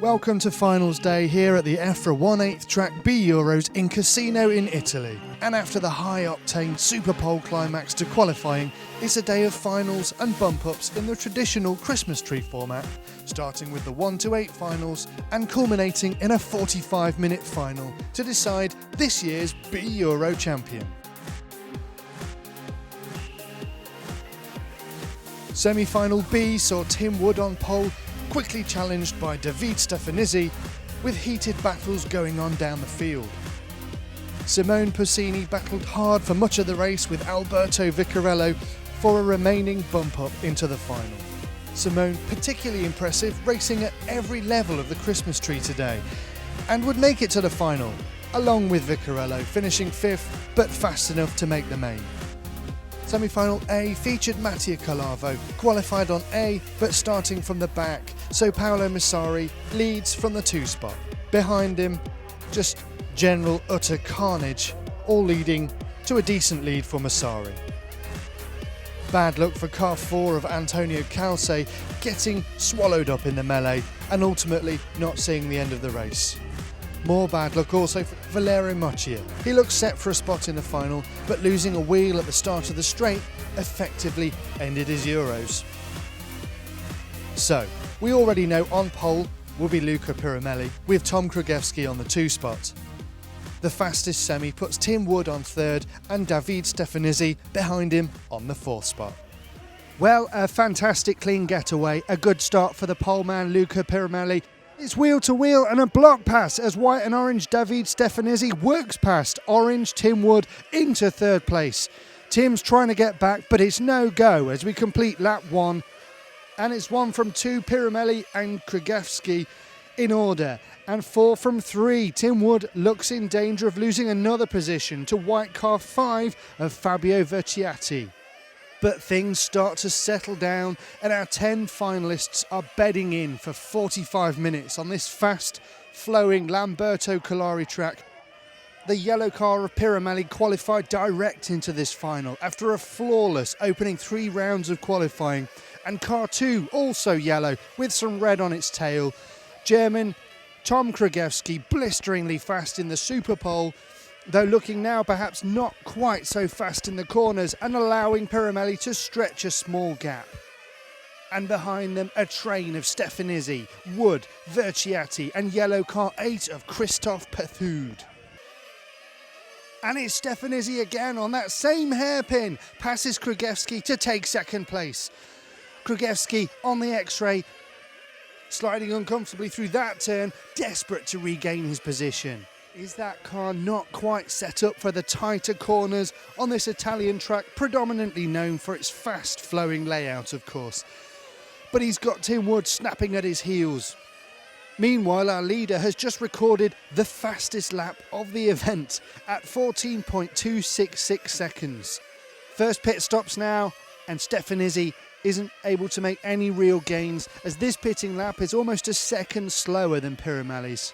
Welcome to finals day here at the EFRA 1/8 track B Euros in Cassino in Italy. And after the high-octane Super Pole climax to qualifying, it's a day of finals and bump-ups in the traditional Christmas tree format, starting with the 1-8 finals and culminating in a 45-minute final to decide this year's B Euro champion. Semi-final B saw Tim Wood on pole, quickly challenged by David Stefanizzi, with heated battles going on down the field. Simone Puccini battled hard for much of the race with Alberto Vicarello for a remaining bump-up into the final. Simone particularly impressive, racing at every level of the Christmas tree today, and would make it to the final, along with Vicarello, finishing 5th, but fast enough to make the main. Semi-final A featured Mattia Calavo, qualified on A but starting from the back, so Paolo Missari leads from the 2 spot. Behind him, just general utter carnage, all leading to a decent lead for Missari. Bad luck for car 4 of Antonio Calce, getting swallowed up in the melee and ultimately not seeing the end of the race. More bad luck also for Valerio Muccia. He looked set for a spot in the final, but losing a wheel at the start of the straight effectively ended his Euros. So, we already know on pole will be Luca Piramelli, with Tom Krugewski on the 2 spot. The fastest semi puts Tim Wood on 3rd and David Stefanizzi behind him on the 4th spot. Well, a fantastic clean getaway, a good start for the pole man Luca Piramelli. It's wheel to wheel and a block pass as white and orange David Stefanizzi works past orange Tim Wood into 3rd place. Tim's trying to get back, but it's no go as we complete lap 1. And it's 1 from 2, Piramelli and Krugewski in order. And 4 from 3, Tim Wood looks in danger of losing another position to white car 5 of Fabio Verciati. But things start to settle down and our 10 finalists are bedding in for 45 minutes on this fast-flowing Lamberto Collari track. The yellow car of Piramelli qualified direct into this final after a flawless opening 3 rounds of qualifying, and car 2 also yellow with some red on its tail. German Tom Krugewski blisteringly fast in the Super Pole, though looking now perhaps not quite so fast in the corners and allowing Piramelli to stretch a small gap. And behind them a train of Stefanizzi, Wood, Verciati and yellow car 8 of Christophe Pethud. And it's Stefanizzi again on that same hairpin, passes Krugewski to take 2nd place. Krugewski on the X-ray, sliding uncomfortably through that turn, desperate to regain his position. Is that car not quite set up for the tighter corners on this Italian track, predominantly known for its fast-flowing layout, of course? But he's got Tim Wood snapping at his heels. Meanwhile, our leader has just recorded the fastest lap of the event at 14.266 seconds. First pit stops now, and Stefanizzi isn't able to make any real gains, as this pitting lap is almost a second slower than Piramelli's.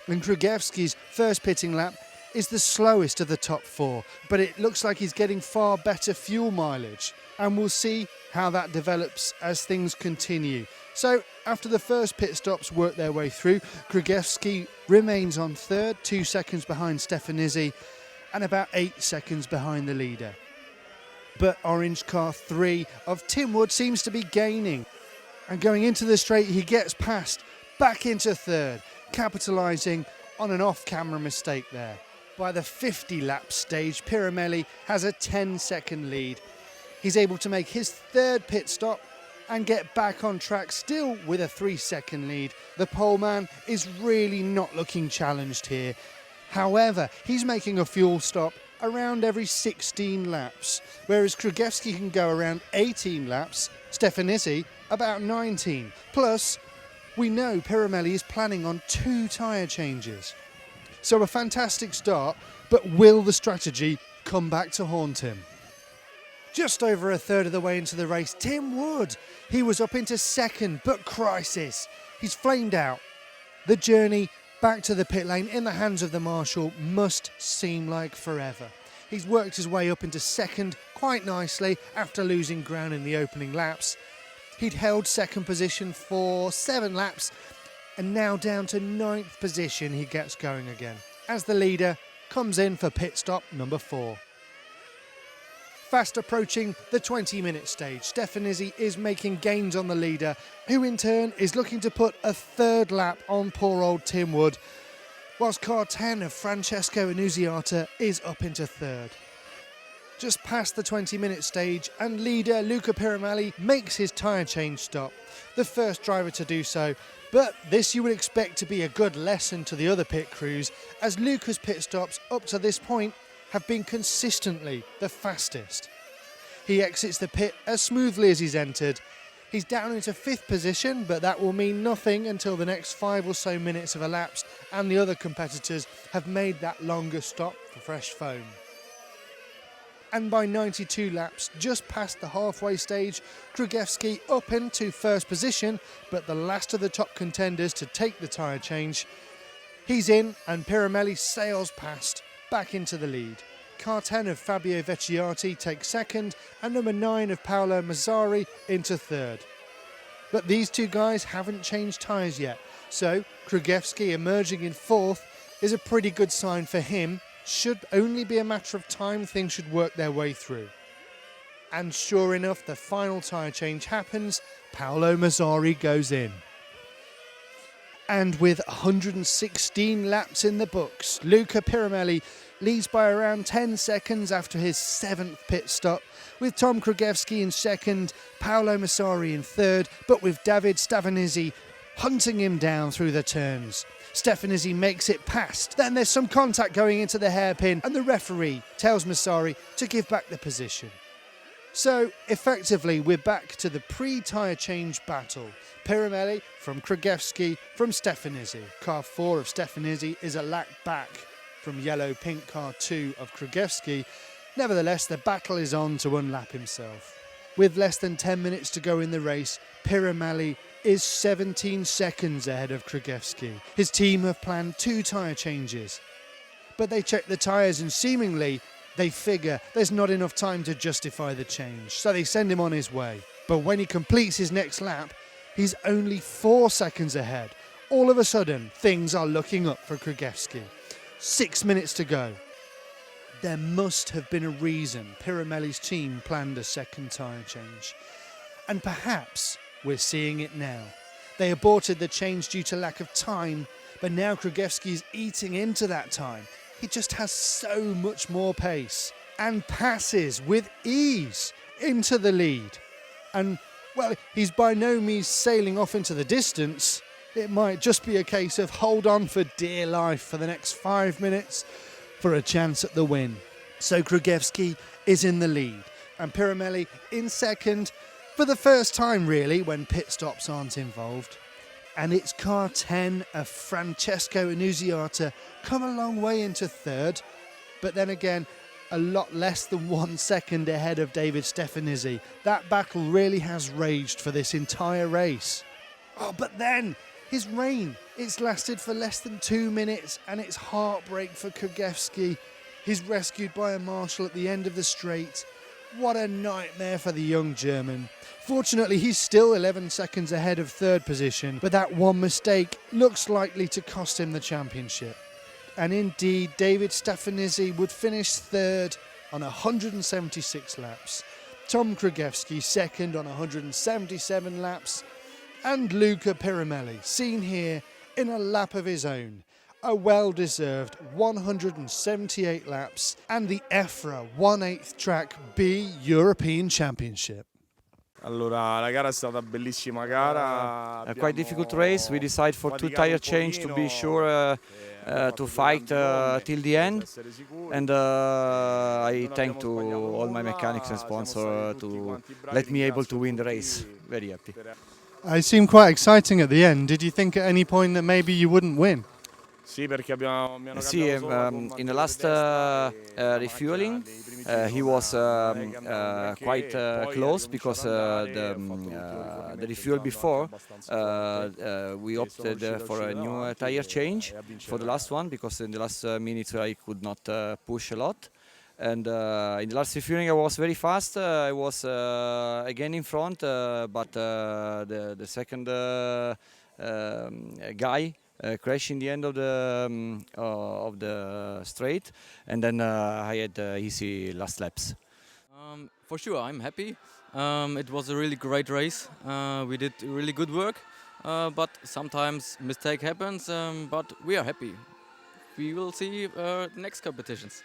And Krugewski's first pitting lap is the slowest of the top 4, but it looks like he's getting far better fuel mileage, and we'll see how that develops as things continue. So after the first pit stops work their way through, Krugewski remains on 3rd, 2 seconds behind Stefanizzi and about 8 seconds behind the leader. But orange car 3 of Tim Wood seems to be gaining, and going into the straight he gets past, back into 3rd, capitalising on an off-camera mistake there. By the 50-lap stage, Piramelli has a 10-second lead. He's able to make his 3rd pit stop and get back on track, still with a 3-second lead. The poleman is really not looking challenged here. However, he's making a fuel stop around every 16 laps, whereas Krugewski can go around 18 laps, Stefanizzi about 19. Plus, we know Piramelli is planning on 2 tyre changes. So a fantastic start, but will the strategy come back to haunt him? Just over a third of the way into the race, Tim Wood. He was up into 2nd, but crisis. He's flamed out. The journey back to the pit lane in the hands of the marshal must seem like forever. He's worked his way up into 2nd quite nicely after losing ground in the opening laps. He'd held 2nd position for 7 laps And now down to 9th position, he gets going again, as the leader comes in for pit stop number 4. Fast approaching the 20-minute stage, Stefanisi is making gains on the leader, who in turn is looking to put a 3rd lap on poor old Tim Wood, whilst car 10 of Francesco Annunziata is up into 3rd. Just past the 20-minute stage, and leader Luca Piramelli makes his tyre change stop, the first driver to do so, but this you would expect to be a good lesson to the other pit crews, as Luca's pit stops up to this point have been consistently the fastest. He exits the pit as smoothly as he's entered. He's down into 5th position, but that will mean nothing until the next 5 or so minutes have elapsed and the other competitors have made that longer stop for fresh foam. And by 92 laps, just past the halfway stage, Krugewski up into 1st position, but the last of the top contenders to take the tyre change. He's in and Piramelli sails past, back into the lead. Car 10 of Fabio Vecchiati takes 2nd and number 9 of Paolo Mazzari into 3rd. But these two guys haven't changed tyres yet, so Krugewski emerging in 4th is a pretty good sign for him. Should only be a matter of time things should work their way through. And sure enough, the final tyre change happens. Paolo Mazzari goes in. And with 116 laps in the books, Luca Piramelli leads by around 10 seconds after his 7th pit stop, with Tom Krugewski in 2nd, Paolo Mazzari in 3rd, but with David Stefanisi hunting him down through the turns. Stefanisi makes it past, then there's some contact going into the hairpin and the referee tells Mazzari to give back the position. So effectively we're back to the pre-tyre change battle. Piramelli from Krugewski from Stefanisi. Car 4 of Stefanisi is a lap back from yellow-pink car 2 of Krugewski. Nevertheless, the battle is on to unlap himself. With less than 10 minutes to go in the race, Piramelli is 17 seconds ahead of Krugewski. His team have planned 2 tyre changes, but they check the tyres and seemingly they figure there's not enough time to justify the change, so they send him on his way. But when he completes his next lap, he's only 4 seconds ahead. All of a sudden, things are looking up for Krugewski. 6 minutes to go. There must have been a reason Piramelli's team planned a second tyre change. And perhaps we're seeing it now. They aborted the change due to lack of time, but now Krugewski is eating into that time. He just has so much more pace and passes with ease into the lead. And, well, he's by no means sailing off into the distance. It might just be a case of hold on for dear life for the next 5 minutes for a chance at the win. So Krugewski is in the lead and Piramelli in 2nd for the first time really when pit stops aren't involved. And it's car 10 of Francesco Annunziata come a long way into 3rd, but then again a lot less than 1 second ahead of David Stefanisi. That battle really has raged for this entire race. Oh, but then his reign, it's lasted for less than 2 minutes and it's heartbreak for Krugewski. He's rescued by a marshal at the end of the straight. What a nightmare for the young German. Fortunately, he's still 11 seconds ahead of 3rd position, but that one mistake looks likely to cost him the championship. And indeed, David Stefanisi would finish 3rd on 176 laps. Tom Krugewski 2nd on 177 laps. And Luca Piramelli, seen here in a lap of his own. A well-deserved 178 laps and the EFRA 1/8 track B European Championship. Allora, la gara è stata bellissima gara. A quite difficult race. We decided for 2 tire change to be sure to fight till the end. And I thank to all my mechanics and sponsor to let me able to win the race. Very happy. It seemed quite exciting at the end. Did you think at any point that maybe you wouldn't win? Sì, perché mi hanno See, in the last refueling, he was quite close because the refuel before we opted for a new tire change for the last one because in the last minutes I could not push a lot. And in the last refueling I was very fast. I was again in front, but the second guy crashed in the end of the straight, and then I had easy last laps. For sure, I'm happy. It was a really great race. We did really good work, but sometimes mistake happens. But we are happy. We will see next competitions.